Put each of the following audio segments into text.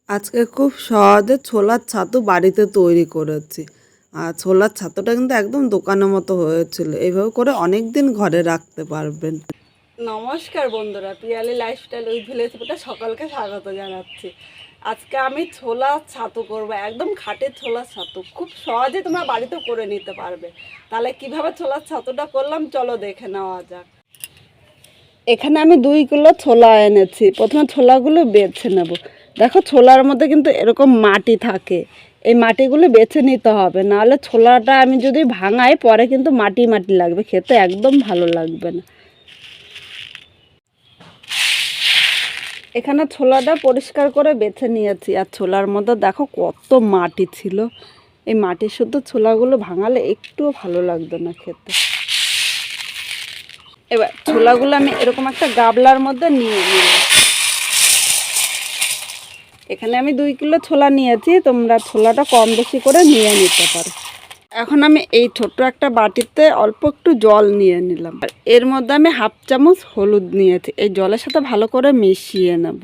আজকে খুব সহজে ছোলার ছাতু বাড়িতে তৈরি করেছি। আর ছোলার ছাতুটা কিন্তু একদম দোকানের মতো হয়েছিল। এইভাবে করে অনেক দিন ঘরে রাখতে পারবেন। নমস্কার বন্ধুরা, পিয়ালি লাইফস্টাইল উইথ ভিলেজ ফুডে সকলকে স্বাগত জানাচ্ছি। আজকে আমি ছোলা ছাতু করব, একদম খাঁটি ছোলার ছাতু। খুব সহজে তোমরা বাড়িতে করে নিতে পারবে। তাহলে কিভাবে ছোলার ছাতুটা করলাম চলো দেখে নেওয়া যাক। এখানে আমি 2 কিলো ছোলা এনেছি। প্রথমে ছোলাগুলো বেছে নেব। দেখো ছোলার মধ্যে কিন্তু এরকম মাটি থাকে, এই মাটিগুলো বেছে নিতে হবে, নাহলে ছোলাটা আমি যদি ভাঙাই পরে কিন্তু মাটি মাটি লাগবে, খেতে একদম ভালো লাগবে না। এখানে ছোলাটা পরিষ্কার করে বেছে নিয়েছি। আর ছোলার মধ্যে দেখো কত মাটি ছিল। এই মাটির শুদ্ধ ছোলাগুলো ভাঙালে একটুও ভালো লাগতো না খেতে। এবার ছোলাগুলো আমি এরকম একটা গাবলার মধ্যে নিয়ে নিলাম। এখানে আমি 2 কিলো ছোলা নিয়েছি, তোমরা ছোলাটা কম বেশি করে নিয়ে নিতে পারো। এখন আমি এই ছোট্ট একটা বাটিতে অল্প একটু জল নিয়ে নিলাম। আর এর মধ্যে আমি 1/2 চামচ হলুদ নিয়েছি। এই জলের সাথে ভালো করে মিশিয়ে নেব।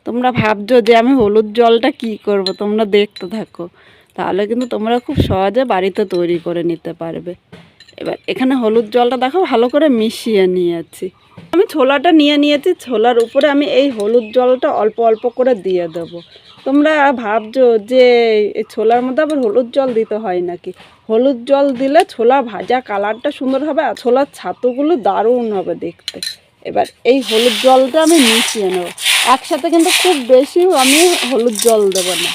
তোমরা ভাবছো যে আমি হলুদ জলটা কি করব, তোমরা দেখতে থাকো, তাহলে কিন্তু তোমরা খুব সহজে বাড়িতে তৈরি করে নিতে পারবে। এবার এখানে হলুদ জলটা দেখো ভালো করে মিশিয়ে নিয়েছি। আমি ছোলাটা নিয়ে নিয়েছি, ছোলার উপরে আমি এই হলুদ জলটা অল্প অল্প করে দিয়ে দেবো। তোমরা ভাবছো যে এই ছোলার মধ্যে আবার হলুদ জল দিতে হয় নাকি? হলুদ জল দিলে ছোলা ভাজা কালারটা সুন্দর হবে, আর ছোলার ছাতুগুলো দারুণ হবে দেখতে। এবার এই হলুদ জলটা আমি মিশিয়ে নেব একসাথে, কিন্তু খুব বেশি আমি হলুদ জল দেবো না।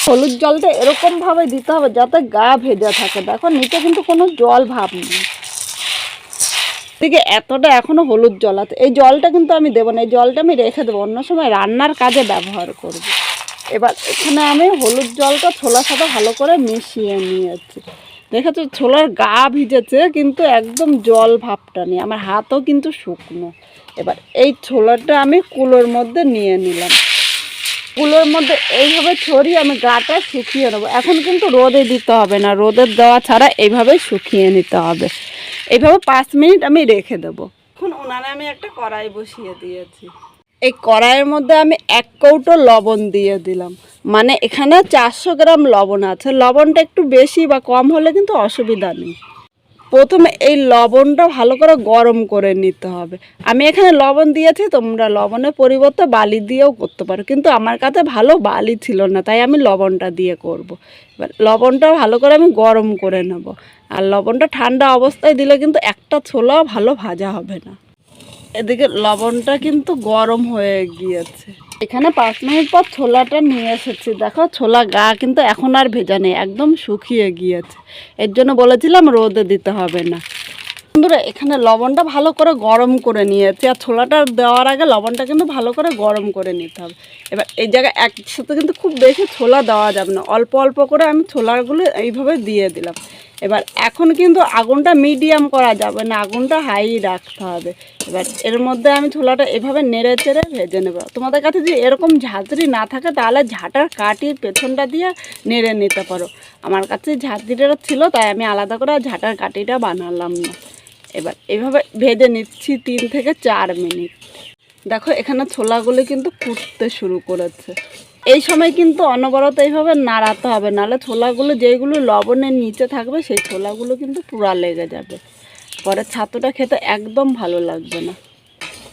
হলুদ জলটা এরকমভাবে দিতে হবে যাতে গা ভেজা থাকে। দেখো নিচে কিন্তু কোনো জল ভাব নেই, দিকে এতটা এখনও হলুদ জল আছে। এই জলটা কিন্তু আমি দেবো না, এই জলটা আমি রেখে দেবো, অন্য সময় রান্নার কাজে ব্যবহার করব। এবার এখানে আমি হলুদ জলটা ছোলার সাথে ভালো করে মিশিয়ে নিয়েছি। দেখেছো ছোলার গা ভিজেছে, কিন্তু একদম জল ভাবটা নেই, আমার হাতও কিন্তু শুকনো। এবার এই ছোলাটা আমি কুলোর মধ্যে নিয়ে নিলাম। কুলোর মধ্যে এইভাবে ছড়িয়ে আমি গাটা শুকিয়ে নেবো। এখন কিন্তু রোদে দিতে হবে না, রোদের দেওয়া ছাড়া এইভাবেই শুকিয়ে নিতে হবে। এইভাবে 5 মিনিট আমি রেখে দেবো। এখন উনানে আমি একটা কড়াই বসিয়ে দিয়েছি। এই কড়াইয়ের মধ্যে আমি 1 কৌটো লবণ দিয়ে দিলাম। মানে এখানে 400 গ্রাম লবণ আছে। লবণটা একটু বেশি বা কম হলে কিন্তু অসুবিধা নেই। প্রথমে এই লবণটা ভালো করে গরম করে নিতে হবে। আমি এখানে লবণ দিয়েছি, তোমরা লবণের পরিবর্তে বালি দিয়েও করতে পারো, কিন্তু আমার কাছে ভালো বালি ছিল না, তাই আমি লবণটা দিয়ে করব। এবার লবণটা ভালো করে আমি গরম করে নেব। আর লবণটা ঠান্ডা অবস্থায় দিলে কিন্তু একটা ছোলাও ভালো ভাজা হবে না। এদিকে লবণটা কিন্তু গরম হয়ে গিয়েছে। এখানে 5 মিনিট পর ছোলাটা নিয়ে এসেছি। দেখো ছোলা গা কিন্তু এখন আর ভেজা নেই, একদম শুকিয়ে গিয়েছে। এর জন্য বলেছিলাম রোদে দিতে হবে না। বন্ধুরা এখানে লবণটা ভালো করে গরম করে নিয়েছি, আর ছোলাটা দেওয়ার আগে লবণটা কিন্তু ভালো করে গরম করে নিতে হবে। এবার এই জায়গায় একসাথে কিন্তু খুব বেশি ছোলা দেওয়া যাবে না, অল্প অল্প করে আমি ছোলাগুলো এইভাবে দিয়ে দিলাম। এবার এখন কিন্তু আগুনটা মিডিয়াম করা যাবে না, আগুনটা হাই রাখতে হবে। এবার এর মধ্যে আমি ছোলাটা এভাবে নেড়ে চেড়ে ভেজে নেব। তোমাদের কাছে যদি এরকম ঝাঁঝরি না থাকে তাহলে ঝাঁটার কাঠির পেছনটা দিয়ে নেড়ে নিতে পারো। আমার কাছে ঝাঁঝরিটা ছিল, তাই আমি আলাদা করে ঝাঁটার কাঠিটা বানালাম না। এবার এভাবে ভেজে নিচ্ছি 3 থেকে 4 মিনিট। দেখো এখানে ছোলাগুলো কিন্তু ফুটতে শুরু করেছে। এই সময় কিন্তু অনবরত এইভাবে নাড়াতে হবে, নাহলে ছোলাগুলো যেইগুলো লবণের নিচে থাকবে সেই ছোলাগুলো কিন্তু পুরা লেগে যাবে, পরে ছাতুটা খেতে একদম ভালো লাগবে না।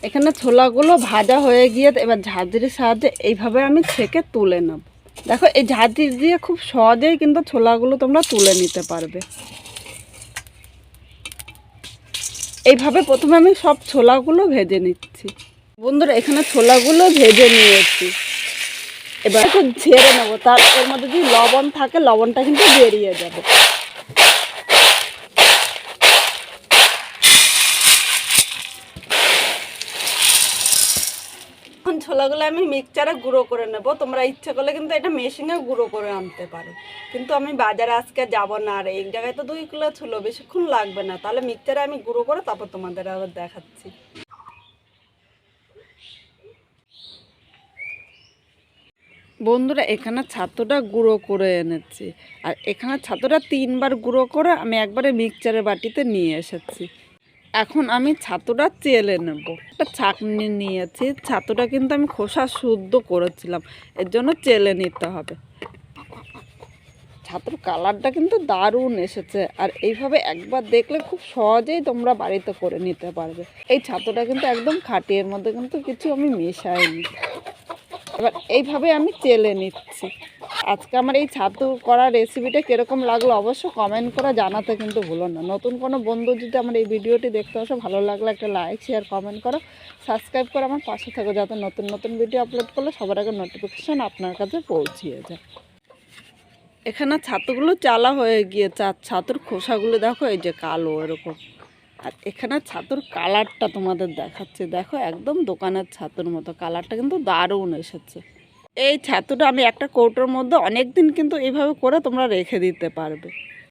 এখানে ছোলাগুলো ভাজা হয়ে গিয়ে এবার ঝাঁঝরির সাহায্যে এইভাবে আমি ছেঁকে তুলে নেব। দেখো এই ঝাঁঝরি দিয়ে খুব সহজেই কিন্তু ছোলাগুলো তোমরা তুলে নিতে পারবে। এইভাবে প্রথমে আমি সব ছোলাগুলো ভেজে নিচ্ছি। বন্ধুরা এখানে ছোলাগুলো ভেজে নিয়েছি, এবার একটু ঝেড়ে নেবো, তার এর মধ্যে যদি লবণ থাকে লবণটা কিন্তু বেরিয়ে যাবে। এখন ছোলাগুলো আমি মিক্সচারে গুঁড়ো করে নেব। তোমরা ইচ্ছে করলে কিন্তু এটা মেশিনে গুঁড়ো করে আনতে পারো, কিন্তু আমি বাজারে আজকে যাব না, আর এই জায়গায় তো 2 কিলো ছিল, বেশিক্ষণ লাগবে না। তাহলে মিক্সচারে আমি গুঁড়ো করে তারপর তোমাদের আবার দেখাচ্ছি। বন্ধুরা এখানে ছাতুটা গুঁড়ো করে এনেছি, আর এখানে ছাতুটা 3 বার গুঁড়ো করে আমি একবারে মিক্সচারের বাটিতে নিয়ে এসেছি। এখন আমি ছাতুটা চেলে নেব। একটা ছাঁকনি নিয়েছি, ছাতুটা কিন্তু আমি খোসা শুদ্ধ করেছিলাম, এর জন্য চেলে নিতে হবে। ছাতুর কালারটা কিন্তু দারুণ এসেছে, আর এইভাবে একবার দেখলে খুব সহজেই তোমরা বাড়িতে করে নিতে পারবে। এই ছাতুটা কিন্তু একদম খাঁটি, এর মধ্যে কিন্তু কিছু আমি মেশাইনি। এবার এইভাবে আমি চেলে নিচ্ছি। আজকে আমার এই ছাতু করার রেসিপিটা কীরকম লাগলো অবশ্য কমেন্ট করে জানাতে কিন্তু ভুলো না। নতুন কোনো বন্ধু যদি আমার এই ভিডিওটি দেখতে আসো, ভালো লাগলে একটা লাইক শেয়ার কমেন্ট করো, সাবস্ক্রাইব করে আমার পাশে থাকো, যাতে নতুন নতুন ভিডিও আপলোড করলে সবার আগে নোটিফিকেশান আপনার কাছে পৌঁছিয়ে যায়। এখানে ছাতুগুলো চালা হয়ে গিয়েছে, আর ছাতুর খোসাগুলো দেখো এই যে কালো এরকম। আর এখানে ছাতুর কালারটা তোমাদের দেখাচ্ছি, দেখো একদম দোকানের ছাতুর মতো কালারটা কিন্তু দারুণ এসেছে। এই ছাতুটা আমি একটা কৌটোর মধ্যে অনেক দিন কিন্তু এইভাবে করে তোমরা রেখে দিতে পারবে।